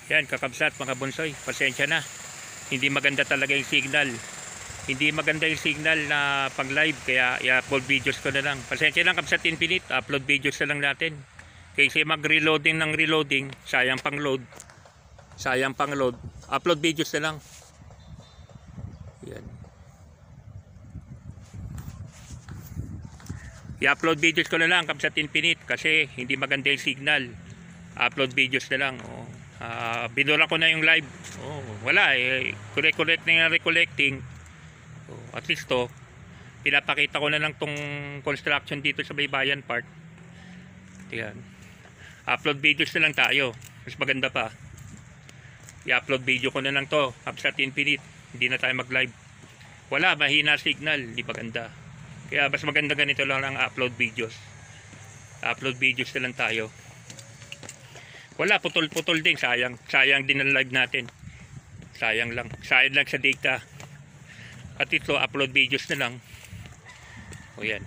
Yan, kakabsat mga bonsoy, pasensya na. Hindi maganda talaga yung signal. Hindi maganda yung signal na pag live, kaya i-upload videos ko na lang. Pasensya lang kabsat Infinite, upload videos na lang natin. Kasi mag-reloading ng reloading, sayang pang load. Sayang pang load. Upload videos na lang. Yan. I-upload videos ko na lang kabsat Infinite kasi hindi maganda yung signal. Upload videos na lang. Oh. Binura ko na yung live. Oh, wala eh. Collecting na recollecting. Oh, at least to, pinapakita ko na lang tong construction dito sa Baybayin Park. Yan. Upload videos na lang tayo. Mas maganda pa. I-upload video ko na lang to. Upsat Infinite. Hindi na tayo mag-live. Wala, mahina signal. Hindi maganda. Kaya mas maganda ganito lang ang upload videos. Upload videos na lang tayo. Wala, putol-putol din. Sayang din ang live natin. Sayang lang sa data. At ito, upload videos na lang. O yan.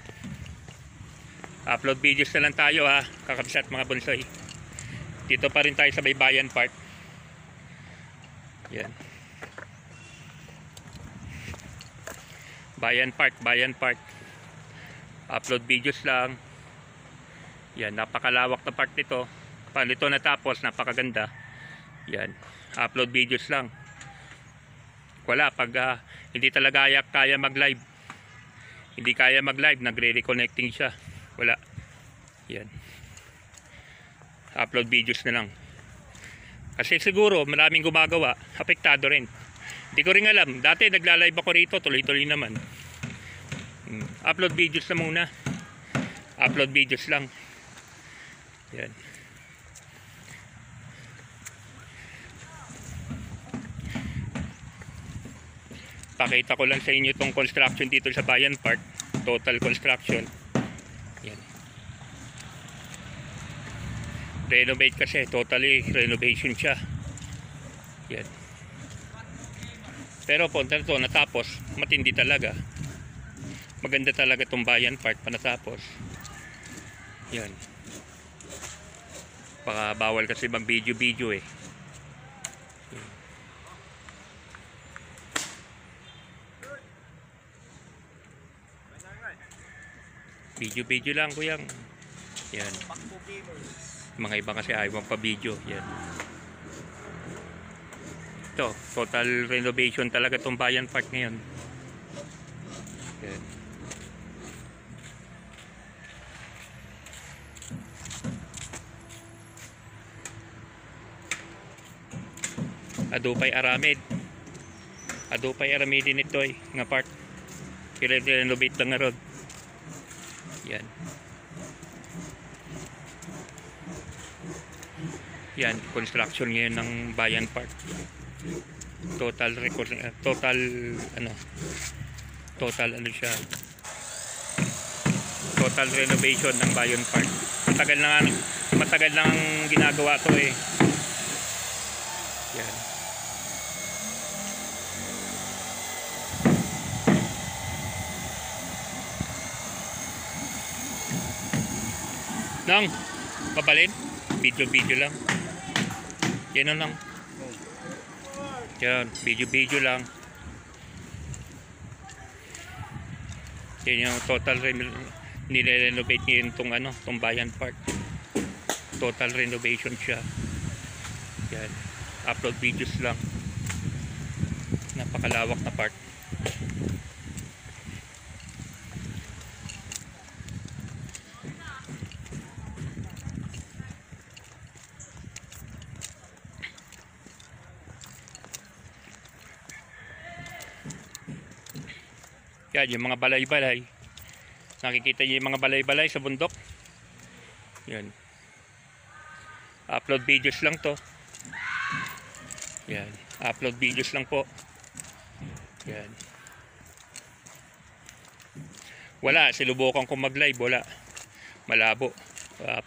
Upload videos na lang tayo ha. Kakabsat mga bonsoy. Dito pa rin tayo sa Baybayin Park. Yan. Bayan Park. Upload videos lang. Yan, napakalawak na park nito. Paano ito natapos, napakaganda. Yan, upload videos lang. Wala, pag hindi talaga kaya mag-live. Hindi kaya mag-live, nagre-reconnecting siya. Wala. Yan. Upload videos na lang. Kasi siguro, maraming gumagawa, apektado rin. Hindi ko rin alam. Dati nagla-live ako rito, tuloy-tuloy naman. Upload videos na muna. Upload videos lang. Yan. Pakita ko lang sa inyo itong construction dito sa Bayan Park. Total construction. Yan. Renovate kasi. Totally renovation siya. Yan. Pero punta ito natapos. Matindi talaga. Maganda talaga itong Bayan Park pa natapos. Yan. Baka bawal kasi mag video eh. Video lang kuyang. Yan. Mga iba kasi ayaw pa video. Yan. Ito, total renovation talaga itong Bayan Park ngayon. Yan. Adupay Aramid din ito eh, nga park. I-renovate lang nga road. Yan. Yan, construction ngayon ng Bayan Park. Total siya. Total renovation ng Bayan Park. Matagal na ang ginagawa to eh. Yan. Nang pabalin video lang. Yan lang. Yan, video lang. Yan yung total nire-renovate ngayon tong Bayan Park. Total renovation siya. Yan, upload videos lang. Napakalawak na park. Yan, yung mga balay-balay. Nakikita niyo yung mga balay-balay sa bundok. Yan. Upload videos lang to. Yan. Upload videos lang po. Yan. Wala, sinubukan ko mag-live. Wala. Malabo.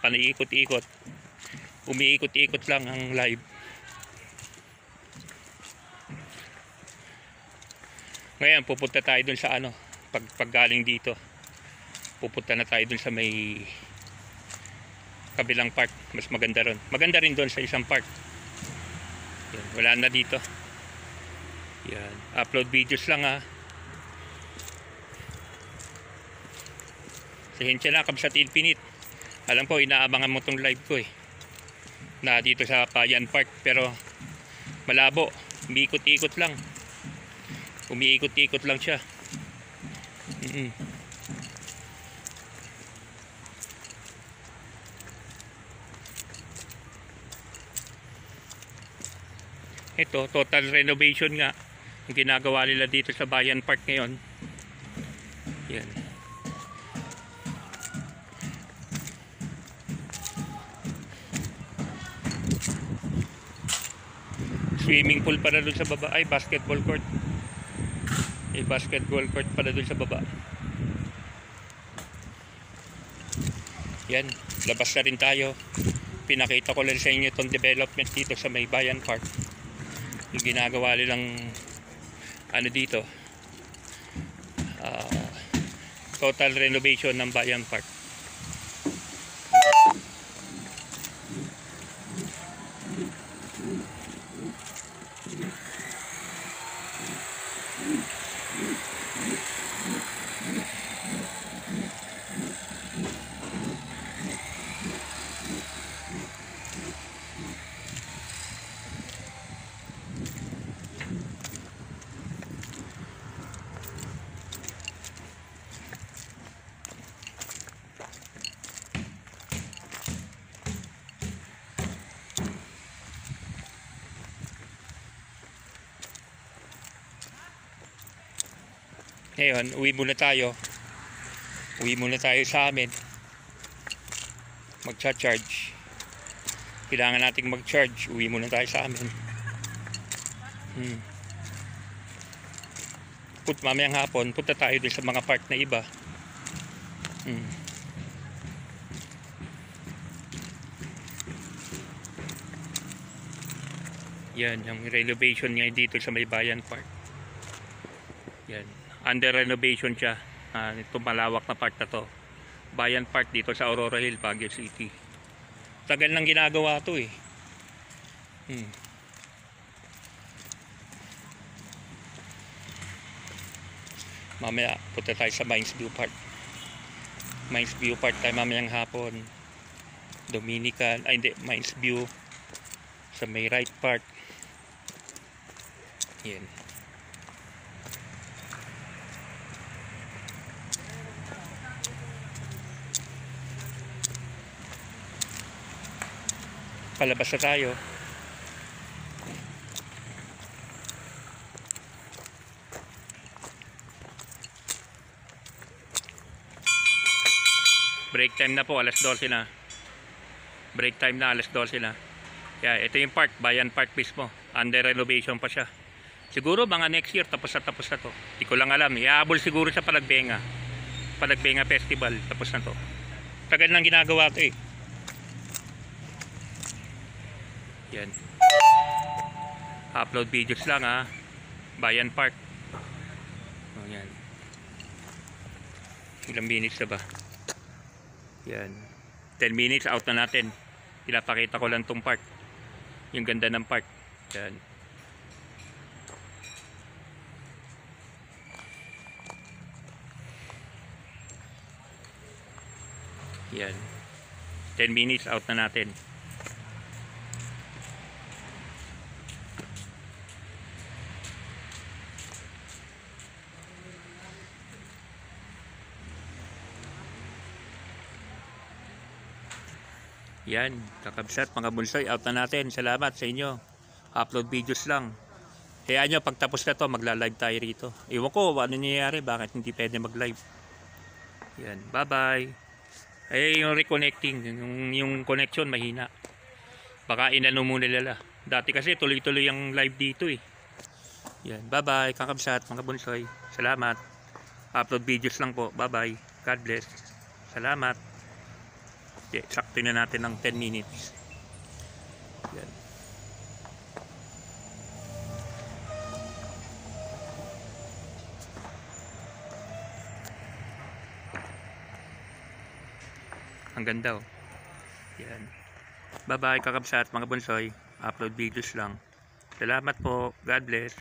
Paniikot-ikot. Umiikot-ikot lang ang live. Ngayon pupunta tayo dun sa pag galing dito pupunta na tayo dun sa may kabilang park, mas maganda ron. Maganda rin doon sa isang park. Yan, wala na dito. Yan, upload videos lang ha. Sahensya na Kabsat Infinite. Alam ko inaabangan mo tong live ko na dito sa Bayan Park, pero malabo, umiikot-ikot lang. Umiikot-ikot lang siya. Ito, total renovation nga ang ginagawa nila dito sa Bayan Park ngayon. Yan. Swimming pool para doon sa baba. Ay, basketball court. Basketball court para doon sa baba. Yan, labas na rin tayo. Pinakita ko lang sa inyo itong development dito sa may Bayan Park. Yung ginagawa nilang ano dito, total renovation ng Bayan Park. Ngayon, uwi muna tayo. Uwi muna tayo sa amin. Magcha-charge. Kailangan nating mag-charge. Uwi muna tayo sa amin. Mamayang hapon, punta tayo din sa mga park na iba. Yan, yung renovation niya dito sa may Bayan Park. Yan. Under renovation siya. Itong malawak na part na to. Bayan Park dito sa Aurora Hill, Baguio City. Tagal nang ginagawa to Mamaya punta tayo sa Mines View Park. Mines View Park tayo mamayang hapon. Dominican, ay hindi, Mines View sa may right park. Yan. Palabas na tayo. Break time na po, alas 12 na. Break time na, alas 12 na. Kaya ito yung park, Bayan Park mismo. Under renovation pa siya. Siguro mga next year tapos na to. Hindi ko lang alam. Iabol siguro sa Panagbenga. Panagbenga Festival, tapos na to. Tagal nang ginagawa ito Yan. Upload videos lang Bayan Park. Yan. Ilang minutes na ba? Yan. 10 minutes out na natin. Pinapakita ko lang tong park. Yung ganda ng park. Yan. Yan. 10 minutes out na natin. Yan, kakabsat mga bulsoy, out na natin. Salamat sa inyo. Upload videos lang. Kaya nyo, pagtapos na to, magla-live tayo rito. Iwan ko, ano nangyayari, bakit hindi pwede mag-live. Yan, bye-bye. Yung reconnecting, yung connection mahina. Baka inano muna nila. Dati kasi tuloy-tuloy ang live dito Yan, bye-bye, kakabsat mga bulsoy. Salamat. Upload videos lang po. Bye-bye. God bless. Salamat. Sakto na natin ng 10 minutes. Yan. Ang ganda Yan. Bye bye kakabsat mga bonsoy. Upload videos lang. Salamat po. God bless.